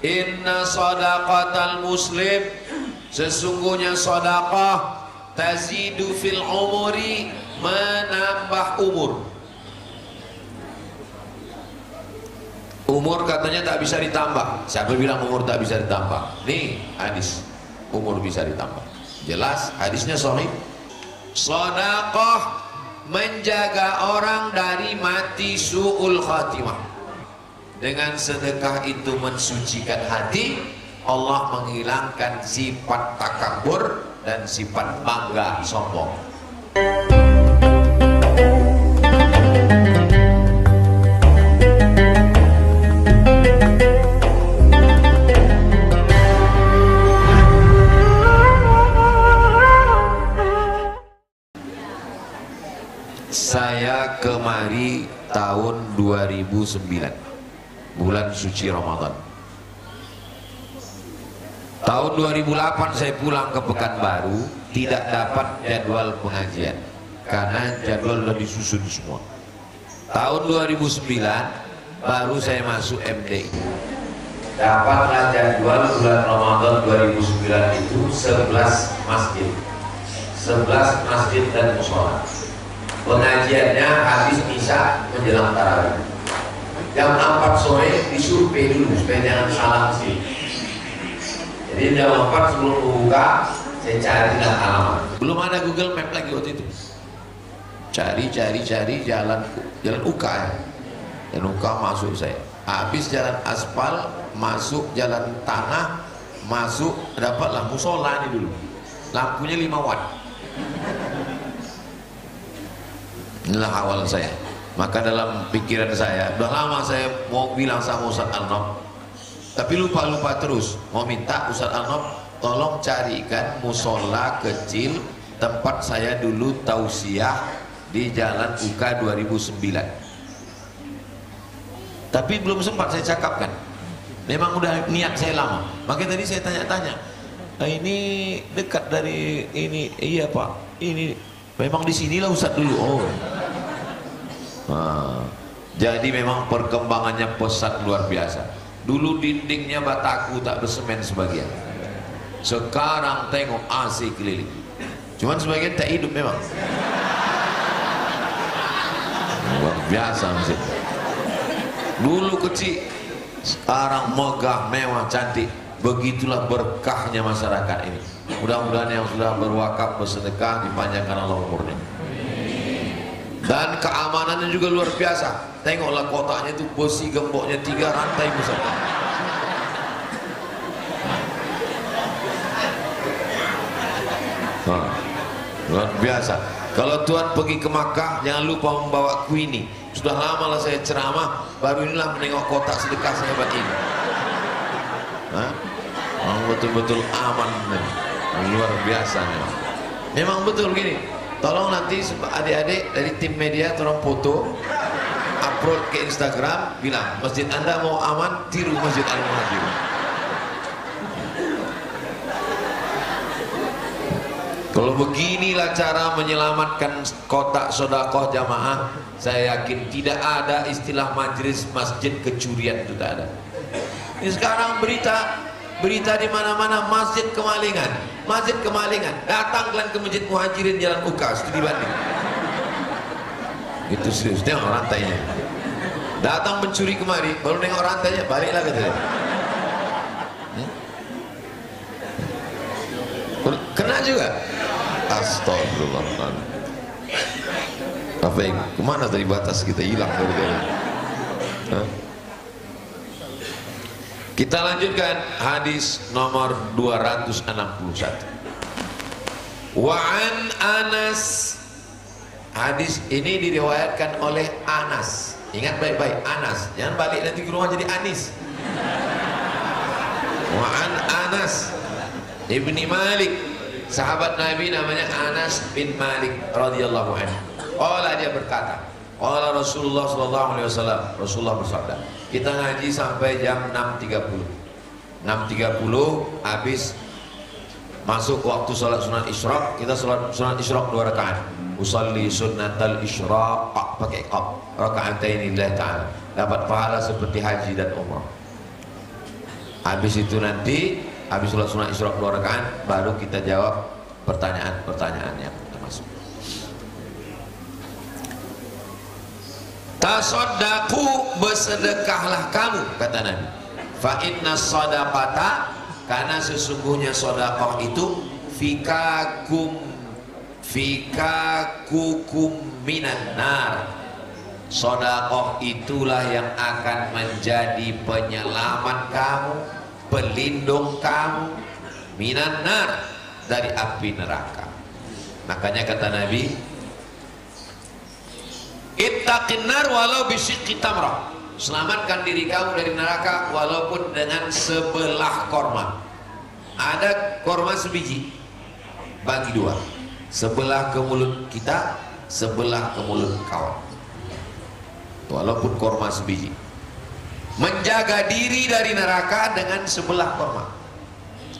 Inna sadaqatal muslim, sesungguhnya sedekah tazidu fil umuri, menambah umur. Umur katanya tak bisa ditambah. Siapa bilang umur tak bisa ditambah? Nih hadis, umur bisa ditambah. Jelas hadisnya sahih. Sedekah menjaga orang dari mati su'ul khatimah. Dengan sedekah itu mensucikan hati, Allah menghilangkan sifat takabur dan sifat bangga sombong. Saya kemari tahun 2009, bulan suci Ramadan. Tahun 2008 saya pulang ke Pekanbaru, tidak dapat jadwal pengajian karena jadwal sudah disusun semua. Tahun 2009 baru saya masuk MDI. Dapatlah jadwal bulan Ramadan 2009 itu 11 masjid, 11 masjid dan mushola. Pengajiannya habis isya menjelang tarawih. Jam 4 sore disurvei dulu supaya jangan salah sih. Jadi jam 4 sebelum membuka saya carilah alamat. Belum ada Google Map lagi waktu itu. Cari jalan UK ya. Dan UK masuk saya. Habis jalan aspal, masuk jalan tanah, masuk dapatlah musola ini dulu. Lampunya 5 watt. Inilah awal saya. Maka dalam pikiran saya, udah lama saya mau bilang sama Ustaz Arnob, tapi lupa terus. Mau minta Ustaz Arnob tolong carikan musola kecil tempat saya dulu tausiah di Jalan UK 2009. Tapi belum sempat saya cakapkan. Memang udah niat saya lama. Makanya tadi saya tanya-tanya, ini dekat dari ini, iya Pak, ini memang di sinilah Ustaz dulu. Oh. Nah, jadi memang perkembangannya pesat luar biasa. Dulu dindingnya bataku tak bersemen sebagian. Sekarang tengok AC keliling. Cuman sebagian tak hidup memang. Luar biasa masjid. Dulu kecil, sekarang megah, mewah, cantik. Begitulah berkahnya masyarakat ini. Mudah-mudahan yang sudah berwakaf bersedekah dipanjangkan Allah umurnya. Dan keamanannya juga luar biasa. Tengoklah kotaknya itu, besi gemboknya 3 rantai besar. Luar biasa. Kalau Tuhan pergi ke Makkah, jangan lupa membawa kuini. Sudah lama lah saya ceramah, baru inilah menengok kotak sedekah sehebat ini. Betul-betul aman, luar biasa. Memang betul gini. Tolong nanti adik-adik dari tim media tolong foto, upload ke Instagram, bilang masjid Anda mau aman, tiru Masjid Al-Muhajir. Kalau beginilah cara menyelamatkan kotak sedekah jamaah, saya yakin tidak ada istilah majelis masjid kecurian, itu tak ada. Ini sekarang berita di mana-mana masjid kemalingan, masjid kemalingan. Datang kalian ke Masjid Muhajirin Jalan UK, studi banding. Itu serius, tengok rantainya. Datang mencuri kemari, baru nengok rantainya, baliklah ke dia. Kena juga. Astagfirullahaladzim. Apa yang kemana tadi batas kita hilang dari dia? Kita lanjutkan hadis nomor 261. Wa'an Anas. Hadis ini diriwayatkan oleh Anas. Ingat baik-baik, Anas. Jangan balik nanti ke rumah jadi Anis. Wa'an Anas Ibni Malik, sahabat Nabi namanya Anas bin Malik radhiyallahu anhu. Qala, dia berkata, qala Rasulullah sallallahu alaihi wasallam, Rasulullah bersabda. Kita ngaji sampai jam 6.30. 6.30 habis masuk waktu salat sunat isyraq. Kita salat sunat isyraq 2 rakaat. Usalli sunnatal isyraq pakai qaf raka'atain lillahi ta'ala. Dapat pahala seperti haji dan umrah. Habis itu nanti, habis sholat sunat Isra 2 rakaat, baru kita jawab pertanyaan-pertanyaan yang termasuk. Tasodaku, bersedekahlah kamu, kata Nabi. Fa inna sadaqata, karena sesungguhnya sedekah itu fikakukum minan nar. Sedekah itulah yang akan menjadi penyelamat kamu, pelindung kamu minan nar, dari api neraka. Makanya kata Nabi, ittaqin nar walau bisyikki tamrah, selamatkan diri kamu dari neraka walaupun dengan sebelah korma. Ada korma sebiji, bagi 2, sebelah ke mulut kita, sebelah ke mulut kawan, walaupun korma sebiji. Menjaga diri dari neraka dengan sebelah korma,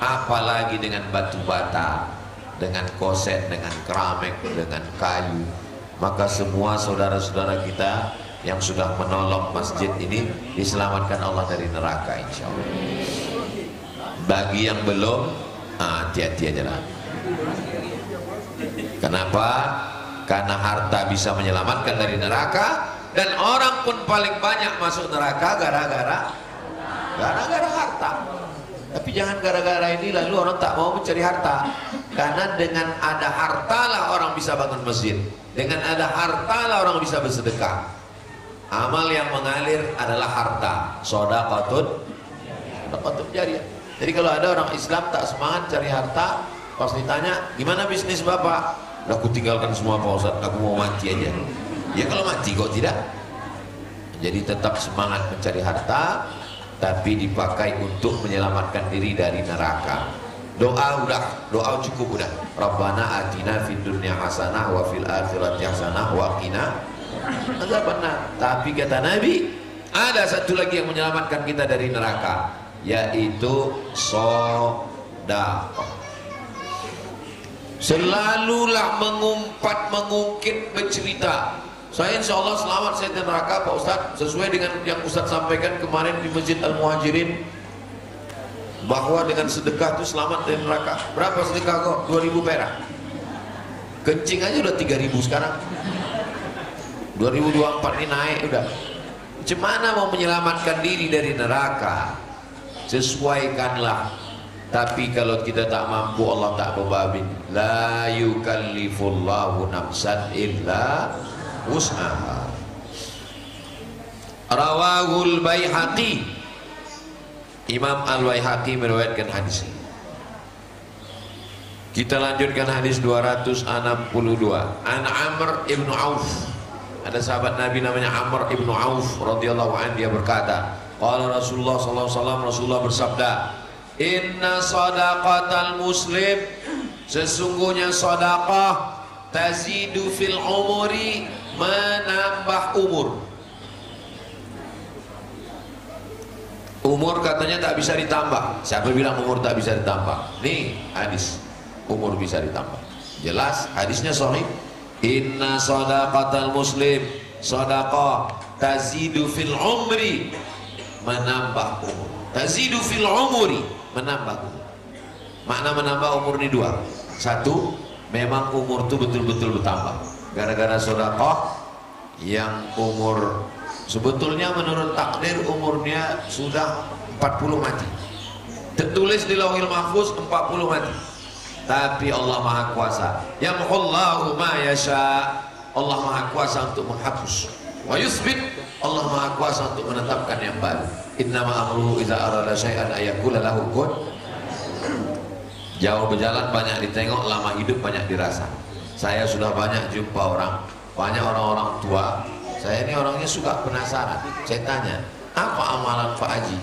apalagi dengan batu bata, dengan koset, dengan keramik, dengan kayu. Maka semua saudara-saudara kita yang sudah menolong masjid ini diselamatkan Allah dari neraka, insya Allah. Bagi yang belum, hati-hati aja lah. Kenapa? Karena harta bisa menyelamatkan dari neraka, dan orang pun paling banyak masuk neraka gara-gara harta. Tapi jangan gara-gara ini lalu orang tak mau mencari harta. Karena dengan ada harta lah orang bisa bangun masjid, dengan ada harta lah orang bisa bersedekah. Amal yang mengalir adalah harta, sedekatun jariyah. Jadi kalau ada orang Islam tak semangat cari harta, pas ditanya gimana bisnis bapak, udah aku tinggalkan semua Pak Ustaz, aku mau mati aja. Ya kalau mati kok tidak. Jadi tetap semangat mencari harta, tapi dipakai untuk menyelamatkan diri dari neraka. Doa cukup udah. Rabbana atina fid dunya hasanah wa fil akhirati hasanah wa qina adzabannar. Tapi kata Nabi, ada satu lagi yang menyelamatkan kita dari neraka, yaitu sedekah. Selalulah mengungkit, bercerita. Saya insya Allah selamat saya dari neraka Pak Ustaz, sesuai dengan yang Ustaz sampaikan kemarin di Masjid Al-Muhajirin, bahwa dengan sedekah itu selamat dari neraka. Berapa sedekah kok? 2000 perak. Kencing aja udah 3000 sekarang. 2024 ini naik udah. Gimana mau menyelamatkan diri dari neraka? Sesuaikanlah. Tapi kalau kita tak mampu, Allah tak membabin. La yukallifullahu nafsan illa wus'aha. Rawahul Baihaqi, Imam Al-Baihaqi meriwayatkan hadis ini. Kita lanjutkan hadis 262. An Amr ibn Auf, ada sahabat Nabi namanya Amr ibn Auf radhiyallahu anhu, dia berkata, qala Rasulullah sallallahu alaihi wasallam, Rasulullah bersabda, inna sadaqatal muslim, sesungguhnya sedekah tazidu fil umuri, menambah umur. Umur katanya tak bisa ditambah. Siapa bilang umur tak bisa ditambah? Nih hadis, umur bisa ditambah. Jelas hadisnya sahih. Inna sadaqatal muslim, sedekah tazidu fil umri, menambah umur. Tazidu fil umuri, menambah umur. Makna menambah umur ini 2. 1, memang umur itu betul-betul bertambah gara-gara sedekah. Yang umur sebetulnya menurut takdir umurnya sudah 40 mati, tertulis di Lauhil Mahfuz 40 mati, tapi Allah Maha Kuasa, yamhullahu ma yasha, Allah Maha Kuasa untuk menghapus, wa yusbit, Allah Maha Kuasa untuk menetapkan yang baru. Innama amruhu idza arada syai'an ayaqula lahu kun. Jauh berjalan banyak ditengok, lama hidup banyak dirasa. Saya sudah banyak jumpa orang, banyak orang-orang tua. Saya ini orangnya suka penasaran. Saya tanya, apa amalan Pak Haji?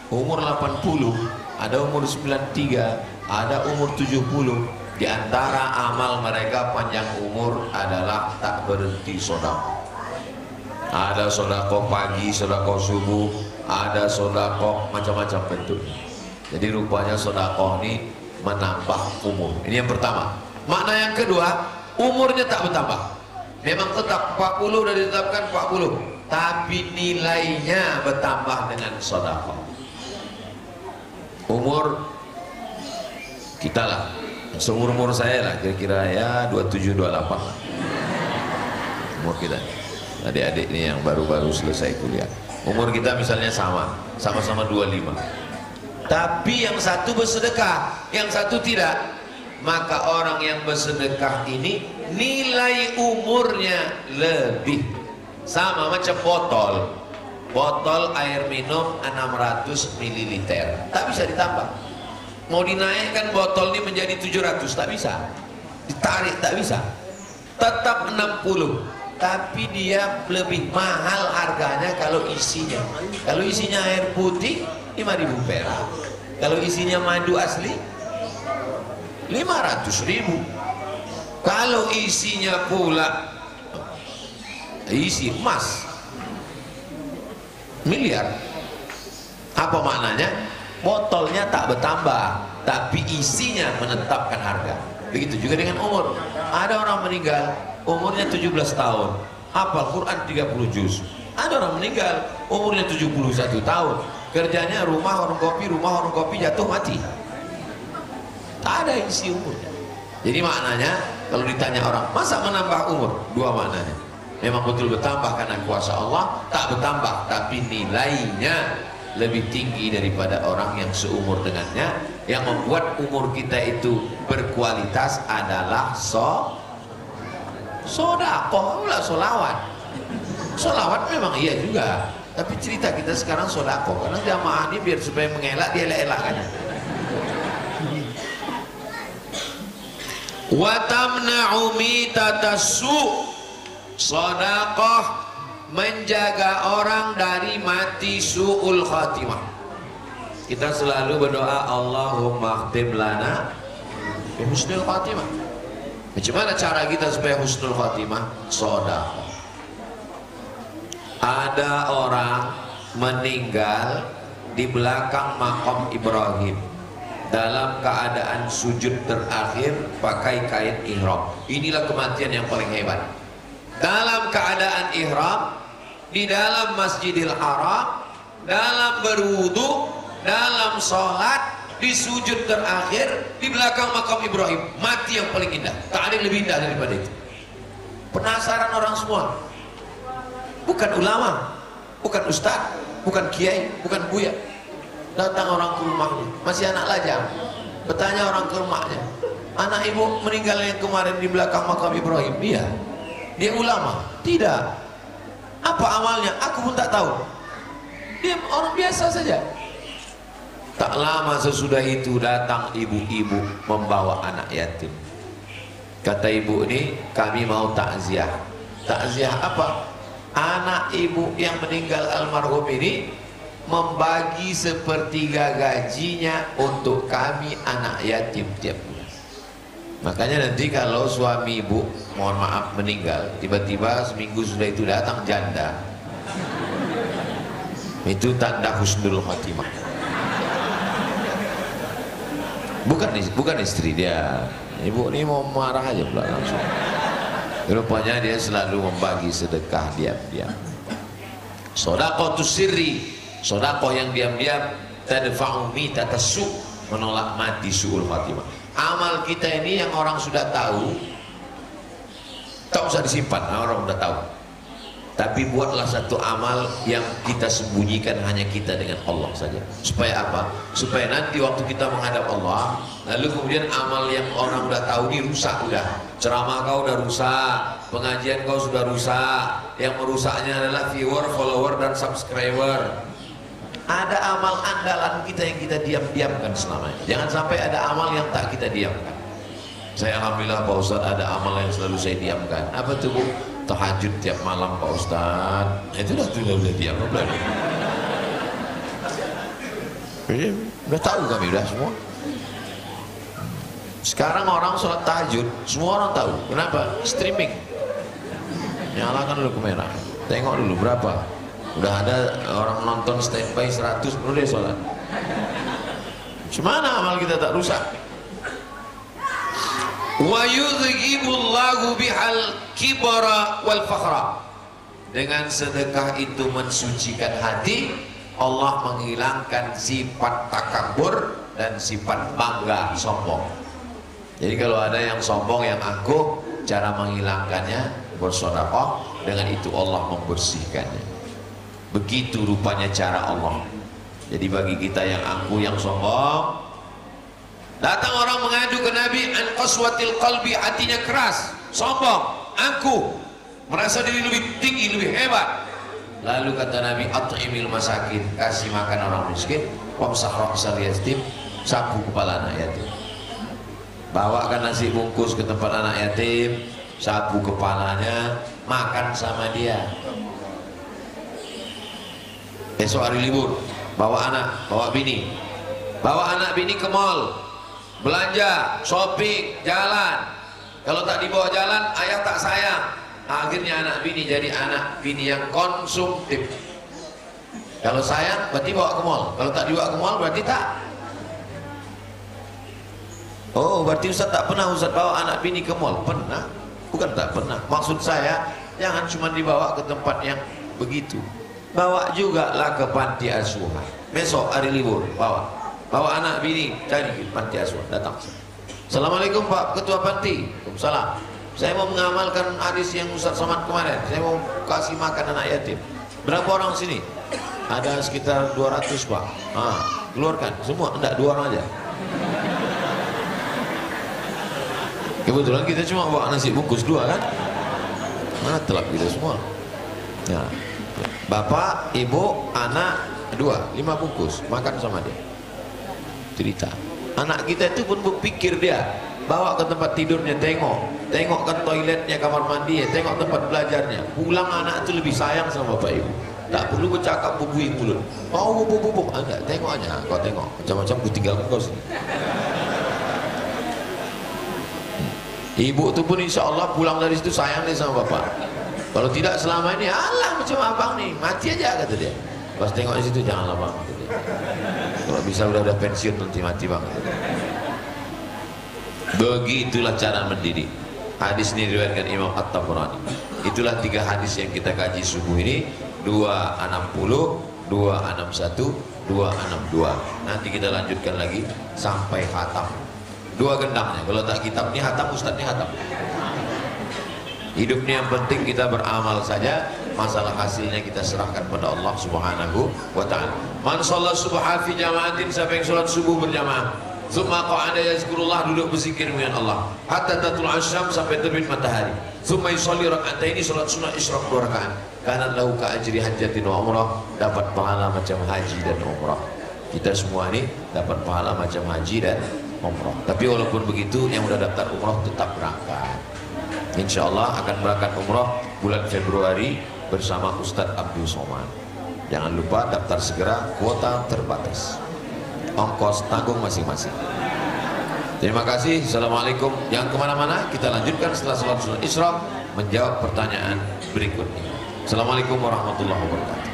Umur 80, ada umur 93, ada umur 70. Di antara amal mereka panjang umur adalah tak berhenti sedekah. Ada sedekah pagi, sedekah subuh, ada sedekah macam-macam bentuk. Jadi rupanya sedekah ini menambah umur. Ini yang pertama. Makna yang kedua, umurnya tak bertambah. Memang tetap 40 sudah ditetapkan 40, tapi nilainya bertambah dengan sedekah. umur kita lah, seumur saya lah, kira-kira ya 27 28 lah umur kita, adik-adik ini yang baru-baru selesai kuliah. Umur kita misalnya sama-sama 25, tapi yang satu bersedekah, yang satu tidak. Maka orang yang bersedekah ini nilai umurnya lebih. Sama macam botol air minum 600 ml, tak bisa ditambah. Mau dinaikkan botol ini menjadi 700, tak bisa. Ditarik, tak bisa. Tetap 60, tapi dia lebih mahal harganya kalau isinya. Kalau isinya air putih 5.000 perak, kalau isinya madu asli 500.000. Kalau isinya pula isi emas miliar. Apa maknanya? Botolnya tak bertambah, tapi isinya menetapkan harga. Begitu juga dengan umur. Ada orang meninggal umurnya 17 tahun, hafal Quran 30 juz. Ada orang meninggal umurnya 71 tahun, kerjanya rumah warung kopi jatuh mati. Tak ada isi umurnya. Jadi maknanya kalau ditanya orang, masa menambah umur? Dua maknanya. Memang betul bertambah karena kuasa Allah, tak bertambah tapi nilainya lebih tinggi daripada orang yang seumur dengannya. Yang membuat umur kita itu berkualitas adalah sodakoh, solawat. Solawat memang iya juga, tapi cerita kita sekarang sodakoh, karena jamaah ini biar supaya mengelak dia elak-elakkan. Wa tamna'u mitatassu, sedekah menjaga orang dari mati su'ul khatimah. Kita selalu berdoa Allahumma khtim lana bi husnul khatimah. Bagaimana cara kita supaya husnul khatimah? Sedekah. Ada orang meninggal di belakang makam Ibrahim dalam keadaan sujud terakhir pakai kain ihram. Inilah kematian yang paling hebat. Dalam keadaan ihram, di dalam Masjidil Haram, dalam berwudu, dalam sholat, di sujud terakhir di belakang makam Ibrahim. Mati yang paling indah. Tak ada yang lebih indah daripada itu. Penasaran orang semua. Bukan ulama, bukan ustaz, bukan kiai, bukan buya. Datang orang ke rumahnya, masih anak lajang, bertanya orang ke rumahnya, anak ibu meninggal yang kemarin di belakang makam Ibrahim. Iya. Dia ulama? Tidak. Apa amalnya? Aku pun tak tahu. Dia orang biasa saja. Tak lama sesudah itu datang ibu-ibu membawa anak yatim. Kata ibu ini, kami mau takziah. Takziah apa? Anak ibu yang meninggal almarhum ini membagi sepertiga gajinya untuk kami anak yatim tiap bulan. Makanya nanti kalau suami ibu mohon maaf meninggal, tiba-tiba seminggu sudah itu datang janda, itu tanda husnul khatimah. Bukan istri dia. Ibu ini mau marah aja pula langsung. Rupanya dia selalu membagi sedekah diam-diam. Shadaqatus sirri, sedekah yang diam-diam, tadfa'u mitatassu, menolak mati su'ul khatimah. Amal kita ini yang orang sudah tahu, tak usah disimpan, orang sudah tahu. Tapi buatlah satu amal yang kita sembunyikan hanya kita dengan Allah saja. Supaya apa? Supaya nanti waktu kita menghadap Allah, lalu kemudian amal yang orang sudah tahu ini rusak udah. Ceramah kau sudah rusak, pengajian kau sudah rusak. Yang merusaknya adalah viewer, follower dan subscriber. Ada amal andalan kita yang kita diam-diamkan selama ini. Jangan sampai ada amal yang tak kita diamkan. Saya alhamdulillah Pak Ustadz ada amal yang selalu saya diamkan. Apa tuh Bu? Tahajud tiap malam Pak Ustadz. Itu udah diam belum? Udah tahu kami udah semua. Sekarang orang sholat tahajud, semua orang tahu. Kenapa? Streaming. Nyalakan dulu kamera. Tengok dulu berapa. Udah ada orang nonton standby 100 baru dia sholat. Semana amal kita tak rusak. Wa yudhibullahu bihal kibara wal fakhra. Dengan sedekah itu mensucikan hati, Allah menghilangkan sifat takabur dan sifat bangga sombong. Jadi kalau ada yang sombong, yang angkuh, cara menghilangkannya bersedekah, dengan itu Allah membersihkannya. Begitu rupanya cara Allah. Jadi bagi kita yang angkuh, yang sombong, datang orang mengadu ke Nabi, an qaswatil qalbi, hatinya keras, sombong, angkuh, merasa diri lebih tinggi, lebih hebat. Lalu kata Nabi, at'imil masakin, kasih makan orang miskin, wamsah ra'sal yatim, sapu kepala anak yatim. Bawakan nasi bungkus ke tempat anak yatim, sapu kepalanya, makan sama dia. Esok hari libur, bawa anak, bawa bini ke mall, belanja, shopping, jalan. Kalau tak dibawa jalan, ayah tak sayang. Akhirnya anak bini jadi anak bini yang konsumtif. Kalau sayang berarti bawa ke mall, kalau tak dibawa ke mall berarti tak. Oh, berarti Ustaz tak pernah Ustaz bawa anak bini ke mall? Pernah, bukan tak pernah. Maksud saya jangan cuma dibawa ke tempat yang begitu, bawa juga lah ke panti asuhan. Besok hari libur bawa anak bini cari ke panti asuhan, datang. Assalamualaikum Pak Ketua Panti. Waalaikumsalam. Saya mau mengamalkan hadis yang Ustaz Somad kemarin. Saya mau kasih makan anak yatim. Berapa orang sini? Ada sekitar 200 Pak. Keluarkan semua, enggak, 2 orang aja. Kebetulan kita cuma bawa nasi bungkus 2 kan? Mana telap kita semua. Ya. Bapak, ibu, anak 2, 5 bungkus, makan sama dia. Cerita. Anak kita itu pun berpikir dia, bawa ke tempat tidurnya, tengok ke toiletnya, kamar mandi, tengok tempat belajarnya. Pulang anak itu lebih sayang sama bapak ibu. Tak perlu bercakap bubui mulut. Oh, bubuk. Enggak, tengok aja. Kau tengok, macam-macam ku tinggalkan kau sini. Ibu itu pun insya Allah pulang dari situ sayang dia sama bapak. Kalau tidak selama ini, alah macam abang nih, mati aja kata dia. Pas tengok di situ, janganlah bang, kata dia. Kalau bisa udah pensiun nanti mati bang. Begitulah cara mendidik. Hadis ini diriwayatkan Imam At-Tabrani. Itulah 3 hadis yang kita kaji subuh ini, 260, 261, 262. Nanti kita lanjutkan lagi sampai khatam. 2 gendangnya. Kalau tak kitab ini khatam, ustaz ini khatam. Hidup ini yang penting kita beramal saja. Masalah hasilnya kita serahkan pada Allah Subhanahu wa ta'ala. Man shalla subha fi jama'atin, siapa yang sholat subuh berjamaah, summa qa'ada yazkurullah, duduk berzikir dengan Allah, hatta tatul asyam, sampai terbit matahari, summa yusalli rak'ataini, sholat sunnah isyraq 2 rakaat, kana lahu ka ajri hajjatin wa umrah, dapat pahala macam haji dan umrah. Kita semua ini dapat pahala macam haji dan umrah. Tapi walaupun begitu, yang udah daftar umrah tetap berangkat. Insya Allah akan berangkat umrah bulan Februari bersama Ustadz Abdul Somad. Jangan lupa daftar segera, kuota terbatas, ongkos tanggung masing-masing. Terima kasih. Assalamualaikum. Jangan kemana-mana, kita lanjutkan setelah sholat Isra menjawab pertanyaan berikutnya. Assalamualaikum warahmatullahi wabarakatuh.